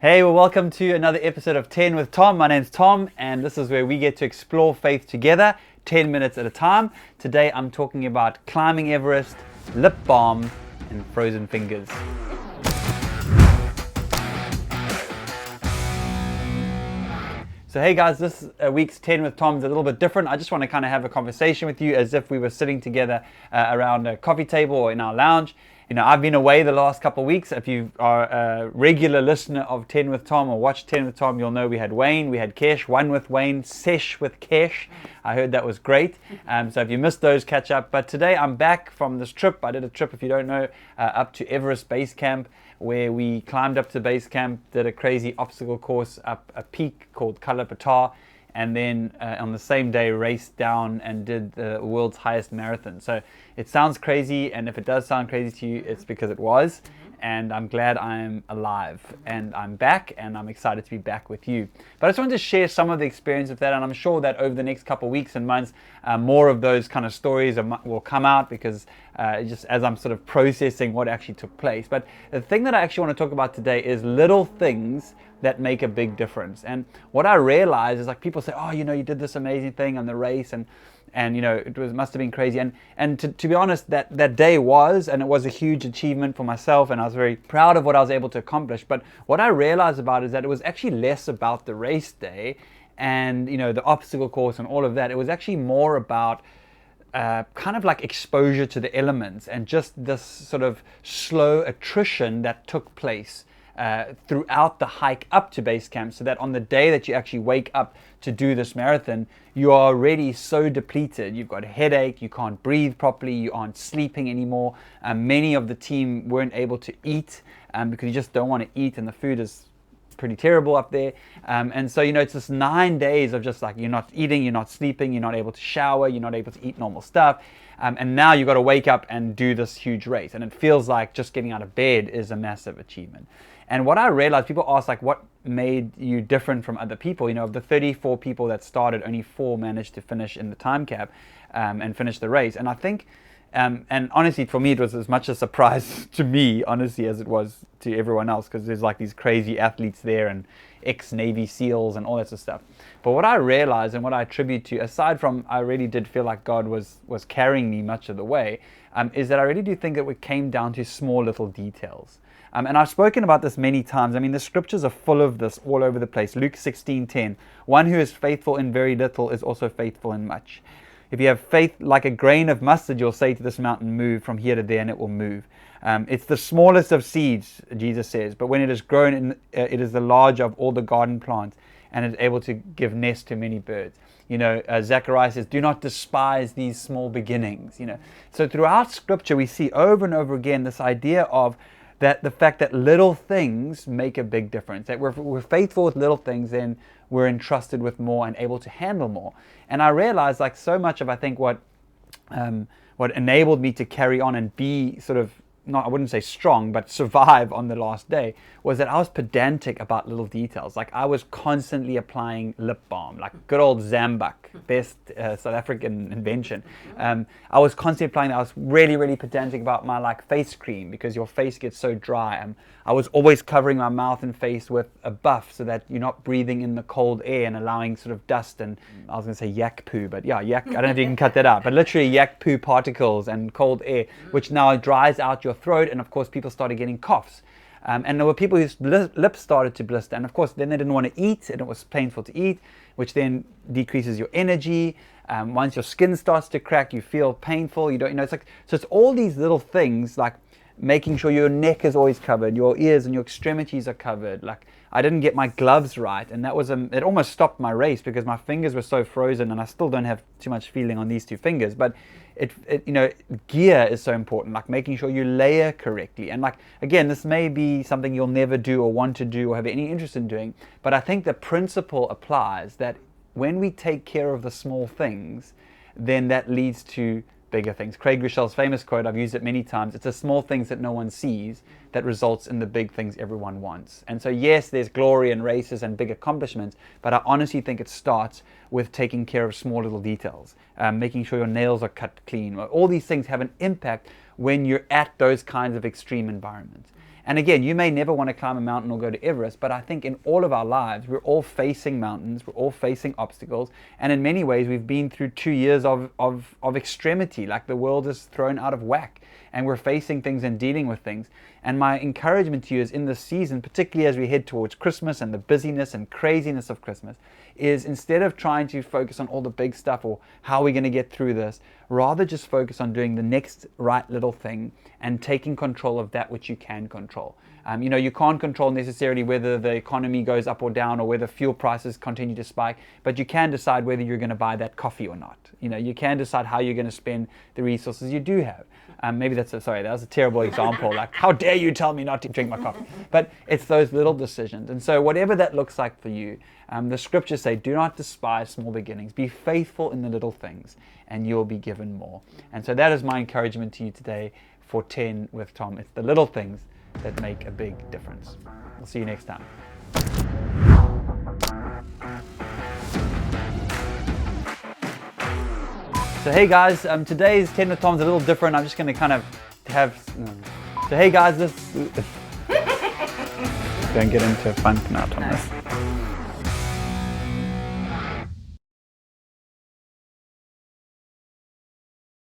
Hey, well, welcome to another episode of 10 with Tom. My name's Tom, and this is where we get to explore faith together, 10 minutes at a time. Today, I'm talking about climbing Everest, lip balm, and frozen fingers. So hey guys, this week's 10 with Tom is a little bit different. I just want to kind of have a conversation with you as if we were sitting together around a coffee table or in our lounge. You know, I've been away the last couple of weeks. If you are a regular listener of 10 with Tom or watch 10 with Tom, you'll know we had Wayne, we had Kesh, one with Wayne, Sesh with Kesh. I heard that was great. So if you missed those, catch up. But today I'm back from this trip. I did a trip, if you don't know, up to Everest Base Camp, where we climbed up to base camp, did a crazy obstacle course up a peak called Kalapatar, and then on the same day raced down and did the world's highest marathon. So it sounds crazy, and if it does sound crazy to you, it's because it was. And I'm glad I'm alive and I'm back, and I'm excited to be back with you. But I just wanted to share some of the experience of that, and I'm sure that over the next couple of weeks and months, more of those kind of stories will come out, because just as I'm sort of processing what actually took place. But the thing that I actually want to talk about today is little things that make a big difference. And what I realize is, like, people say, oh, you know, you did this amazing thing on the race, and you know, must have been crazy. And to be honest, that day was, and it was a huge achievement for myself, and I was very proud of what I was able to accomplish. But what I realized about it is that it was actually less about the race day and, you know, the obstacle course and all of that. It was actually more about kind of like exposure to the elements and just this sort of slow attrition that took place throughout the hike up to base camp, so that on the day that you actually wake up to do this marathon, you are already so depleted. You've got a headache, you can't breathe properly, you aren't sleeping anymore. Many of the team weren't able to eat because you just don't want to eat, and the food is pretty terrible up there. And so, you know, it's this 9 days of just like, you're not eating, you're not sleeping, you're not able to shower, you're not able to eat normal stuff. And now you've got to wake up and do this huge race. And it feels like just getting out of bed is a massive achievement. And what I realized, people ask, like, what made you different from other people? You know, of the 34 people that started, only 4 managed to finish in the time cap and finish the race. And I think, and honestly, for me, it was as much a surprise to me, honestly, as it was to everyone else, because there's like these crazy athletes there and ex-Navy SEALs and all that sort of stuff. But what I realized and what I attribute to, aside from I really did feel like God was carrying me much of the way, is that I really do think that it came down to small little details. And I've spoken about this many times. I mean, the scriptures are full of this all over the place. Luke 16:10, one who is faithful in very little is also faithful in much. If you have faith like a grain of mustard, you'll say to this mountain, move from here to there, and it will move. It's the smallest of seeds, Jesus says, but when it is grown, it is the larger of all the garden plants, and is able to give nest to many birds. You know, Zechariah says, do not despise these small beginnings. You know, so throughout Scripture, we see over and over again this idea of that the fact that little things make a big difference. That we're faithful with little things, then we're entrusted with more and able to handle more. And I realized, like, so much of, I think, what enabled me to carry on and be sort of, not, I wouldn't say strong, but survive on the last day, was that I was pedantic about little details. Like, I was constantly applying lip balm, like good old Zambuk, best South African invention. I was constantly applying that. I was really, really pedantic about my like face cream, because your face gets so dry. I was always covering my mouth and face with a buff so that you're not breathing in the cold air and allowing sort of dust and, I was going to say yak poo, but yeah, yak, I don't know if you can cut that out, but literally yak poo particles and cold air, which now dries out your throat, and of course people started getting coughs. And there were people whose lips started to blister, and of course then they didn't want to eat, and it was painful to eat, which then decreases your energy. Once your skin starts to crack, you feel painful. You don't, you know, it's like, so it's all these little things, like making sure your neck is always covered, your ears and your extremities are covered. Like, I didn't get my gloves right, and that was it almost stopped my race, because my fingers were so frozen, and I still don't have too much feeling on these 2 fingers. But it you know, gear is so important, like making sure you layer correctly. And like, again, this may be something you'll never do or want to do or have any interest in doing, but I think the principle applies that when we take care of the small things, then that leads to bigger things. Craig Rochelle's famous quote, I've used it many times, it's the small things that no one sees that results in the big things everyone wants. And so yes, there's glory and races and big accomplishments, but I honestly think it starts with taking care of small little details, making sure your nails are cut clean. All these things have an impact when you're at those kinds of extreme environments. And again, you may never want to climb a mountain or go to Everest, but I think in all of our lives, we're all facing mountains, we're all facing obstacles, and in many ways, we've been through 2 years of extremity, like the world is thrown out of whack, and we're facing things and dealing with things. And my encouragement to you is in this season, particularly as we head towards Christmas and the busyness and craziness of Christmas, is instead of trying to focus on all the big stuff or how we're going to get through this, rather just focus on doing the next right little thing and taking control of that which you can control. You can't control necessarily whether the economy goes up or down or whether fuel prices continue to spike, but you can decide whether you're going to buy that coffee or not. You can decide how you're going to spend the resources you do have. Maybe that was a terrible example, like, how dare you tell me not to drink my coffee? But it's those little decisions. And so whatever that looks like for you, the scriptures say, do not despise small beginnings. Be faithful in the little things, and you'll be given more. And so that is my encouragement to you today for 10 with Tom. It's the little things that make a big difference. We'll see you next time. So hey guys, today's 10 with Tom's a little different. I'm just going to kind of have... So hey guys, don't get into fun now, Tom. No.